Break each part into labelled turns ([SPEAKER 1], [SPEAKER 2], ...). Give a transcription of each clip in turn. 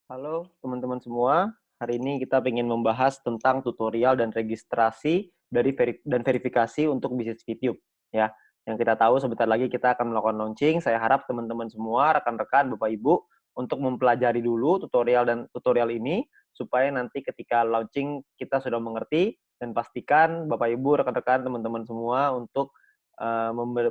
[SPEAKER 1] Halo teman-teman semua, hari ini kita ingin membahas tentang tutorial dan registrasi dan verifikasi untuk bisnis YouTube ya. Yang kita tahu sebentar lagi kita akan melakukan launching. Saya harap teman-teman semua, rekan-rekan, Bapak Ibu untuk mempelajari dulu tutorial ini supaya nanti ketika launching kita sudah mengerti dan pastikan Bapak Ibu, rekan-rekan, teman-teman semua untuk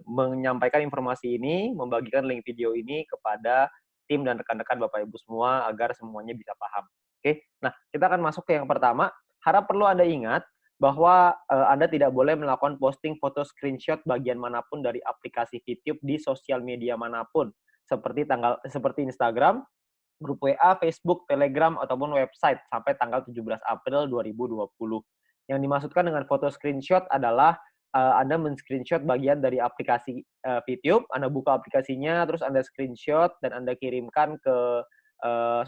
[SPEAKER 1] menyampaikan informasi ini, membagikan link video ini kepada tim dan rekan-rekan Bapak Ibu semua agar semuanya bisa paham. Oke, nah kita akan masuk ke yang pertama. Harap perlu Anda ingat bahwa Anda tidak boleh melakukan posting foto screenshot bagian manapun dari aplikasi YouTube di sosial media manapun seperti Instagram, grup WA, Facebook, Telegram ataupun website sampai tanggal 17 April 2020. Yang dimaksudkan dengan foto screenshot adalah Anda men-screenshot bagian dari aplikasi YouTube, Anda buka aplikasinya, terus Anda screenshot dan Anda kirimkan ke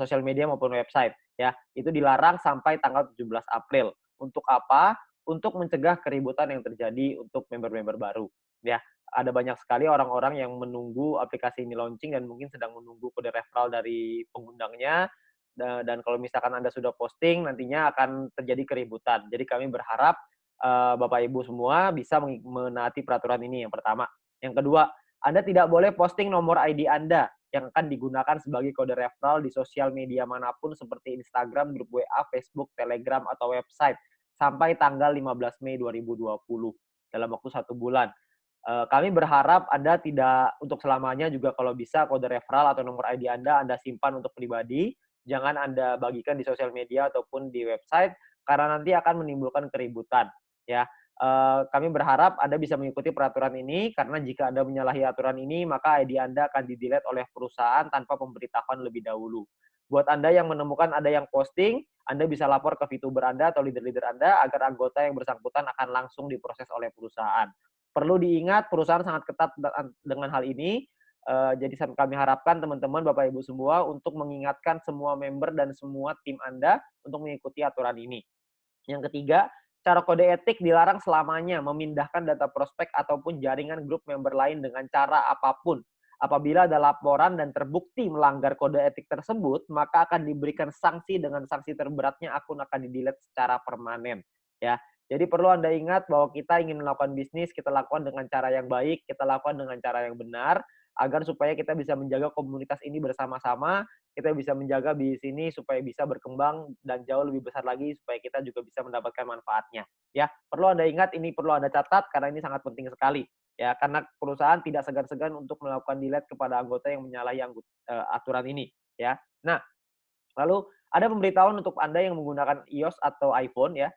[SPEAKER 1] sosial media maupun website ya. Itu dilarang sampai tanggal 17 April. Untuk apa? Untuk mencegah keributan yang terjadi untuk member-member baru ya. Ada banyak sekali orang-orang yang menunggu aplikasi ini launching dan mungkin sedang menunggu kode referral dari pengundangnya dan kalau misalkan Anda sudah posting nantinya akan terjadi keributan. Jadi kami berharap Bapak Ibu semua bisa menaati peraturan ini yang pertama. Yang kedua, Anda tidak boleh posting nomor ID Anda yang akan digunakan sebagai kode referral di sosial media manapun seperti Instagram, grup WA, Facebook, Telegram, atau website sampai tanggal 15 Mei 2020 dalam waktu 1 bulan. Kami berharap Anda tidak untuk selamanya juga kalau bisa kode referral atau nomor ID Anda simpan untuk pribadi, jangan Anda bagikan di sosial media ataupun di website karena nanti akan menimbulkan keributan ya. Kami berharap Anda bisa mengikuti peraturan ini karena jika Anda menyalahi aturan ini maka ID Anda akan di-delete oleh perusahaan tanpa pemberitahuan lebih dahulu. Buat Anda yang menemukan ada yang posting, Anda bisa lapor ke VTuber Anda atau leader-leader Anda agar anggota yang bersangkutan akan langsung diproses oleh perusahaan. Perlu diingat perusahaan sangat ketat dengan hal ini, jadi kami harapkan teman-teman, Bapak Ibu semua untuk mengingatkan semua member dan semua tim Anda untuk mengikuti aturan ini. Yang ketiga, secara kode etik dilarang selamanya memindahkan data prospek ataupun jaringan grup member lain dengan cara apapun. Apabila ada laporan dan terbukti melanggar kode etik tersebut, maka akan diberikan sanksi dengan sanksi terberatnya akun akan di-delete secara permanen. Ya, jadi perlu Anda ingat bahwa kita ingin melakukan bisnis, kita lakukan dengan cara yang baik, kita lakukan dengan cara yang benar, agar supaya kita bisa menjaga komunitas ini bersama-sama, kita bisa menjaga bisnis ini supaya bisa berkembang dan jauh lebih besar lagi supaya kita juga bisa mendapatkan manfaatnya. Ya, perlu Anda ingat ini perlu Anda catat karena ini sangat penting sekali. Ya, karena perusahaan tidak segan-segan untuk melakukan delete kepada anggota yang menyalahi aturan ini, ya. Nah, lalu ada pemberitahuan untuk Anda yang menggunakan iOS atau iPhone ya,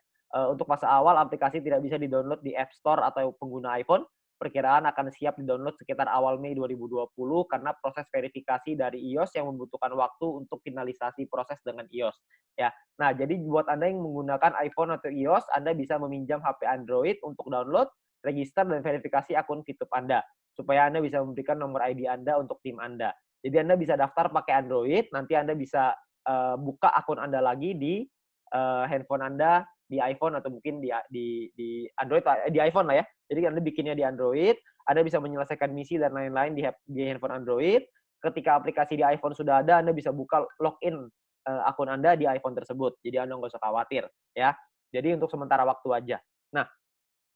[SPEAKER 1] untuk masa awal aplikasi tidak bisa di-download di App Store atau pengguna iPhone, perkiraan akan siap di-download sekitar awal Mei 2020 karena proses verifikasi dari iOS yang membutuhkan waktu untuk finalisasi proses dengan iOS, ya. Nah, jadi buat Anda yang menggunakan iPhone atau iOS, Anda bisa meminjam HP Android untuk download, register, dan verifikasi akun VTube Anda, supaya Anda bisa memberikan nomor ID Anda untuk tim Anda. Jadi Anda bisa daftar pakai Android, nanti Anda bisa buka akun Anda lagi di handphone Anda, di iPhone atau mungkin di Android, di iPhone lah ya. Jadi Anda bikinnya di Android, Anda bisa menyelesaikan misi dan lain-lain di handphone Android. Ketika aplikasi di iPhone sudah ada, Anda bisa buka login akun Anda di iPhone tersebut. Jadi Anda nggak usah khawatir ya. Jadi untuk sementara waktu aja. Nah,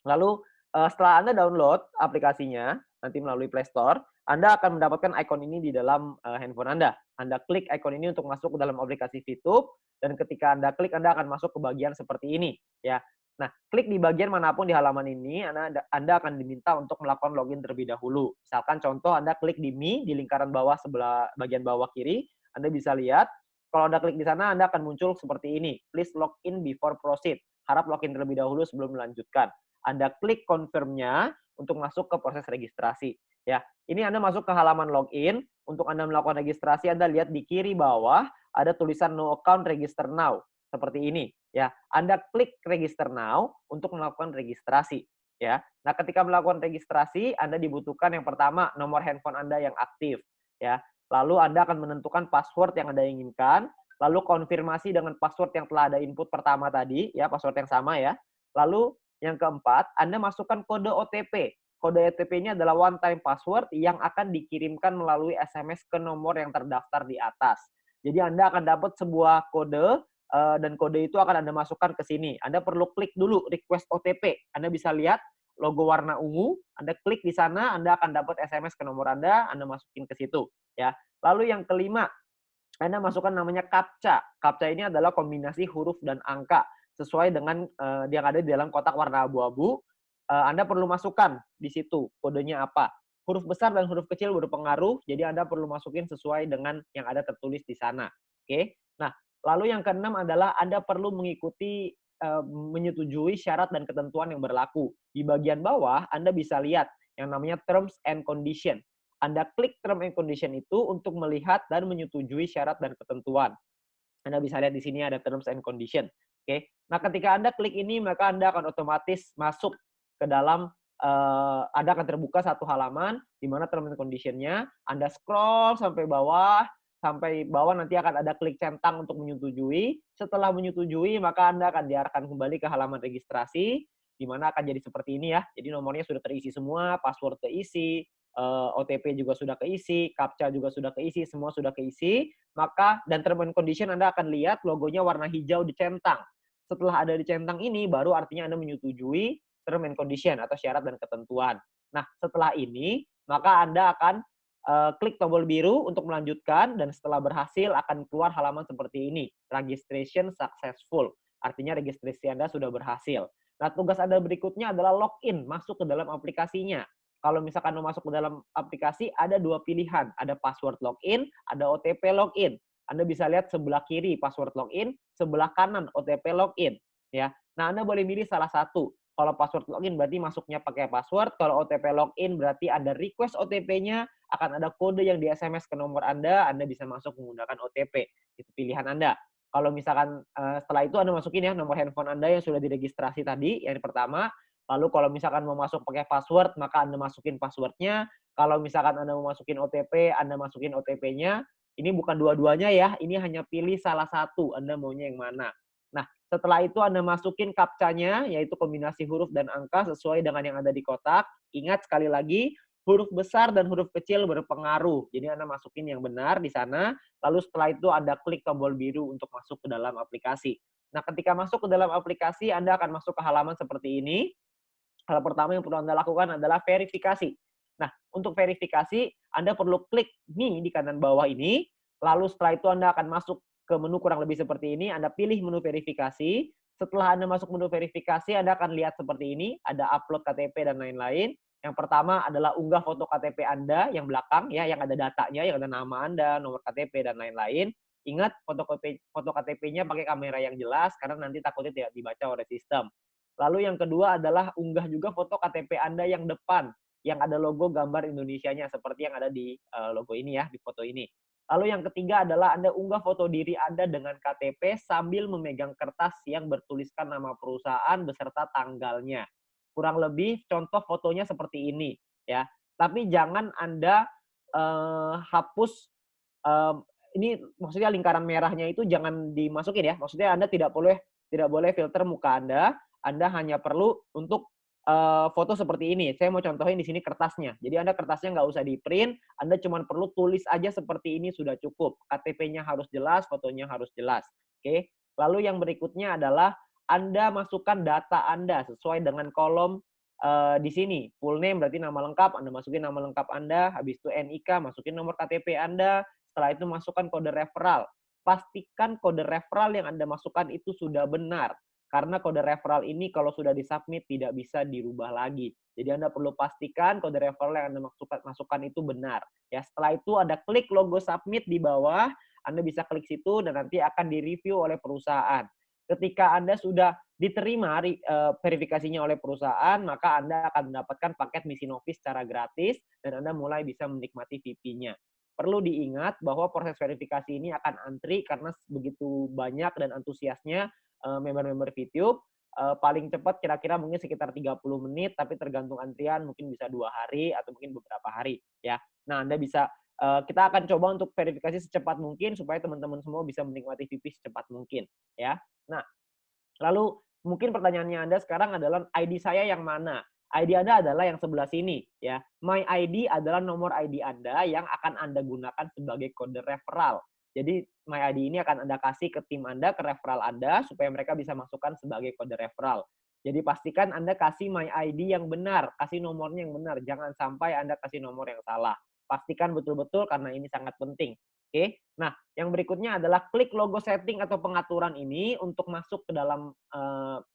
[SPEAKER 1] lalu, setelah Anda download aplikasinya, nanti melalui Play Store, Anda akan mendapatkan ikon ini di dalam, handphone Anda. Anda klik ikon ini untuk masuk ke dalam aplikasi VTube, dan ketika Anda klik, Anda akan masuk ke bagian seperti ini, ya. Nah, klik di bagian manapun di halaman ini, Anda akan diminta untuk melakukan login terlebih dahulu. Misalkan contoh Anda klik di Me, di lingkaran bawah sebelah bagian bawah kiri, Anda bisa lihat, kalau Anda klik di sana, Anda akan muncul seperti ini, "Please log in before proceed." Harap login terlebih dahulu sebelum melanjutkan. Anda klik confirm-nya untuk masuk ke proses registrasi. Ya, ini Anda masuk ke halaman login. Untuk Anda melakukan registrasi, Anda lihat di kiri bawah ada tulisan no account register now. Seperti ini. Ya, Anda klik register now untuk melakukan registrasi. Ya, nah ketika melakukan registrasi, Anda dibutuhkan yang pertama nomor handphone Anda yang aktif. Ya, lalu Anda akan menentukan password yang Anda inginkan. Lalu konfirmasi dengan password yang telah Anda input pertama tadi, ya password yang sama ya. Lalu yang keempat, Anda masukkan kode OTP. Kode OTP-nya adalah one time password yang akan dikirimkan melalui SMS ke nomor yang terdaftar di atas. Jadi Anda akan dapat sebuah kode dan kode itu akan Anda masukkan ke sini. Anda perlu klik dulu request OTP. Anda bisa lihat logo warna ungu, Anda klik di sana, Anda akan dapat SMS ke nomor Anda masukin ke situ ya. Lalu yang kelima, Anda masukkan namanya CAPTCHA. CAPTCHA ini adalah kombinasi huruf dan angka sesuai dengan yang ada di dalam kotak warna abu-abu. Anda perlu masukkan di situ kodenya apa. Huruf besar dan huruf kecil berpengaruh, jadi Anda perlu masukin sesuai dengan yang ada tertulis di sana. Oke. Nah, lalu yang keenam adalah Anda perlu mengikuti menyetujui syarat dan ketentuan yang berlaku. Di bagian bawah Anda bisa lihat yang namanya terms and condition. Anda klik term and condition itu untuk melihat dan menyetujui syarat dan ketentuan. Anda bisa lihat di sini ada terms and condition. Oke. Nah, ketika Anda klik ini, maka Anda akan otomatis masuk ke dalam Anda akan terbuka satu halaman di mana terms and condition-nya, Anda scroll sampai bawah nanti akan ada klik centang untuk menyetujui. Setelah menyetujui, maka Anda akan diarahkan kembali ke halaman registrasi, di mana akan jadi seperti ini ya. Jadi nomornya sudah terisi semua, password keisi, OTP juga sudah keisi, CAPTCHA juga sudah keisi, semua sudah keisi. Maka dan term and condition Anda akan lihat logonya warna hijau dicentang. Setelah ada dicentang ini, baru artinya Anda menyetujui term and condition atau syarat dan ketentuan. Nah, setelah ini, maka Anda akan klik tombol biru untuk melanjutkan, dan setelah berhasil akan keluar halaman seperti ini, registration successful. Artinya registrasi Anda sudah berhasil. Nah, tugas Anda berikutnya adalah login, masuk ke dalam aplikasinya. Kalau misalkan mau masuk ke dalam aplikasi, ada dua pilihan. Ada password login, ada OTP login. Anda bisa lihat sebelah kiri password login, sebelah kanan OTP login. Ya. Nah, Anda boleh milih salah satu. Kalau password login berarti masuknya pakai password. Kalau OTP login berarti ada request OTP-nya, akan ada kode yang di SMS ke nomor Anda bisa masuk menggunakan OTP. Itu pilihan Anda. Kalau misalkan setelah itu Anda masukin ya nomor handphone Anda yang sudah diregistrasi tadi, yang pertama. Lalu kalau misalkan mau masuk pakai password, maka Anda masukin password-nya. Kalau misalkan Anda mau masukin OTP, Anda masukin OTP-nya. Ini bukan dua-duanya ya, ini hanya pilih salah satu, Anda maunya yang mana. Nah, setelah itu Anda masukin CAPTCHA-nya, yaitu kombinasi huruf dan angka sesuai dengan yang ada di kotak. Ingat sekali lagi, huruf besar dan huruf kecil berpengaruh. Jadi Anda masukin yang benar di sana, lalu setelah itu Anda klik tombol biru untuk masuk ke dalam aplikasi. Nah, ketika masuk ke dalam aplikasi, Anda akan masuk ke halaman seperti ini. Hal pertama yang perlu Anda lakukan adalah verifikasi. Nah, untuk verifikasi, Anda perlu klik nih di kanan bawah ini, lalu setelah itu Anda akan masuk ke menu kurang lebih seperti ini, Anda pilih menu verifikasi. Setelah Anda masuk menu verifikasi, Anda akan lihat seperti ini, ada upload KTP dan lain-lain. Yang pertama adalah unggah foto KTP Anda yang belakang, ya, yang ada datanya, yang ada nama Anda, nomor KTP, dan lain-lain. Ingat, foto KTP-nya pakai kamera yang jelas, karena nanti takutnya tidak dibaca oleh sistem. Lalu yang kedua adalah unggah juga foto KTP Anda yang depan, yang ada logo gambar Indonesianya, seperti yang ada di logo ini ya, di foto ini. Lalu yang ketiga adalah Anda unggah foto diri Anda dengan KTP sambil memegang kertas yang bertuliskan nama perusahaan beserta tanggalnya. Kurang lebih contoh fotonya seperti ini ya. Tapi jangan Anda hapus ini, maksudnya lingkaran merahnya itu jangan dimasukin ya. Maksudnya Anda tidak boleh filter muka Anda. Anda hanya perlu untuk foto seperti ini. Saya mau contohin di sini kertasnya. Jadi Anda kertasnya nggak usah di-print, Anda cuma perlu tulis aja seperti ini sudah cukup. KTP-nya harus jelas, fotonya harus jelas. Oke. Lalu yang berikutnya adalah Anda masukkan data Anda sesuai dengan kolom di sini. Full name berarti nama lengkap, Anda masukin nama lengkap Anda, habis itu NIK, masukin nomor KTP Anda, setelah itu masukkan kode referral. Pastikan kode referral yang Anda masukkan itu sudah benar. Karena kode referral ini kalau sudah disubmit tidak bisa dirubah lagi. Jadi Anda perlu pastikan kode referral yang Anda masukkan itu benar. Ya, setelah itu Anda klik logo submit di bawah, Anda bisa klik situ dan nanti akan direview oleh perusahaan. Ketika Anda sudah diterima verifikasinya oleh perusahaan, maka Anda akan mendapatkan paket Mission Office secara gratis dan Anda mulai bisa menikmati VP-nya. Perlu diingat bahwa proses verifikasi ini akan antri karena begitu banyak dan antusiasnya member-member VTube. Paling cepat kira-kira mungkin sekitar 30 menit, tapi tergantung antrian mungkin bisa 2 hari atau mungkin beberapa hari ya. Nah, Anda bisa kita akan coba untuk verifikasi secepat mungkin supaya teman-teman semua bisa menikmati VP secepat mungkin ya. Nah, lalu mungkin pertanyaannya Anda sekarang adalah ID saya yang mana? ID Anda adalah yang sebelah sini ya. My ID adalah nomor ID Anda yang akan Anda gunakan sebagai kode referral.
[SPEAKER 2] Jadi My ID ini akan Anda kasih ke tim Anda, ke referral Anda, supaya mereka bisa masukkan sebagai kode referral. Jadi pastikan Anda kasih My ID yang benar, kasih nomornya yang benar. Jangan sampai Anda kasih nomor yang salah. Pastikan betul-betul karena ini sangat penting. Oke. Nah, yang berikutnya adalah klik logo setting atau pengaturan ini untuk masuk ke dalam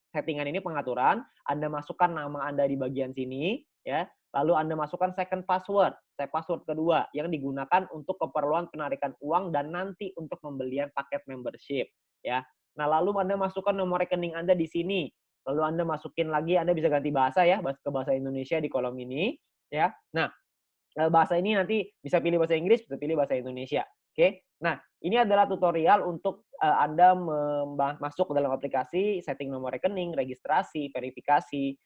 [SPEAKER 2] settingan ini pengaturan. Anda masukkan nama Anda di bagian sini, ya. Lalu Anda masukkan second password, password kedua yang digunakan untuk keperluan penarikan uang dan nanti untuk pembelian paket membership, ya. Nah, lalu Anda masukkan nomor rekening Anda di sini. Lalu Anda masukin lagi, Anda bisa ganti bahasa ya, ke bahasa Indonesia di kolom ini, ya. Nah, bahasa ini nanti bisa pilih bahasa Inggris, bisa pilih bahasa Indonesia. Oke. Nah, ini adalah tutorial untuk Anda masuk ke dalam aplikasi, setting nomor rekening, registrasi, verifikasi.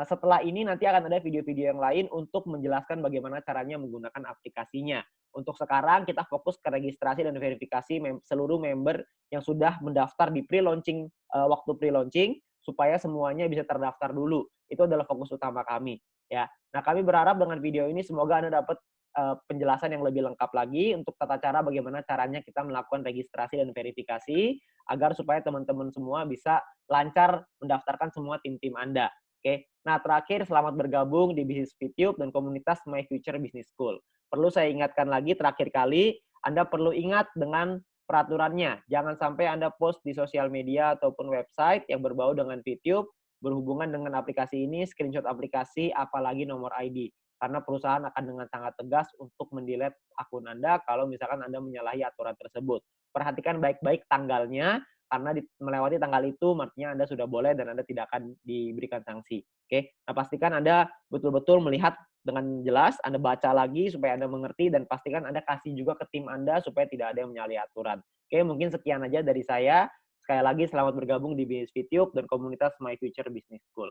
[SPEAKER 2] Setelah ini nanti akan ada video-video yang lain untuk menjelaskan bagaimana caranya menggunakan aplikasinya. Untuk sekarang kita fokus ke registrasi dan verifikasi seluruh member yang sudah mendaftar di pre-launching, waktu pre-launching, supaya semuanya bisa terdaftar dulu. Itu adalah fokus utama kami, ya. Nah, kami berharap dengan video ini semoga Anda dapat penjelasan yang lebih lengkap lagi untuk tata cara bagaimana caranya kita melakukan registrasi dan verifikasi agar supaya teman-teman semua bisa lancar mendaftarkan semua tim-tim Anda. Oke. Nah, terakhir selamat bergabung di Bisnis Fitube dan komunitas My Future Business School. Perlu saya ingatkan lagi terakhir kali, Anda perlu ingat dengan peraturannya. Jangan sampai Anda post di sosial media ataupun website yang berbau dengan Fitube berhubungan dengan aplikasi ini, screenshot aplikasi, apalagi nomor ID. Karena perusahaan akan dengan sangat tegas untuk mendelete akun Anda kalau misalkan Anda menyalahi aturan tersebut. Perhatikan baik-baik tanggalnya, karena melewati tanggal itu artinya Anda sudah boleh dan Anda tidak akan diberikan sanksi. Oke, nah pastikan Anda betul-betul melihat dengan jelas, Anda baca lagi supaya Anda mengerti dan pastikan Anda kasih juga ke tim Anda supaya tidak ada yang menyalahi aturan. Oke, mungkin sekian aja dari saya. Sekali lagi selamat bergabung di Business Fitube dan komunitas My Future Business School.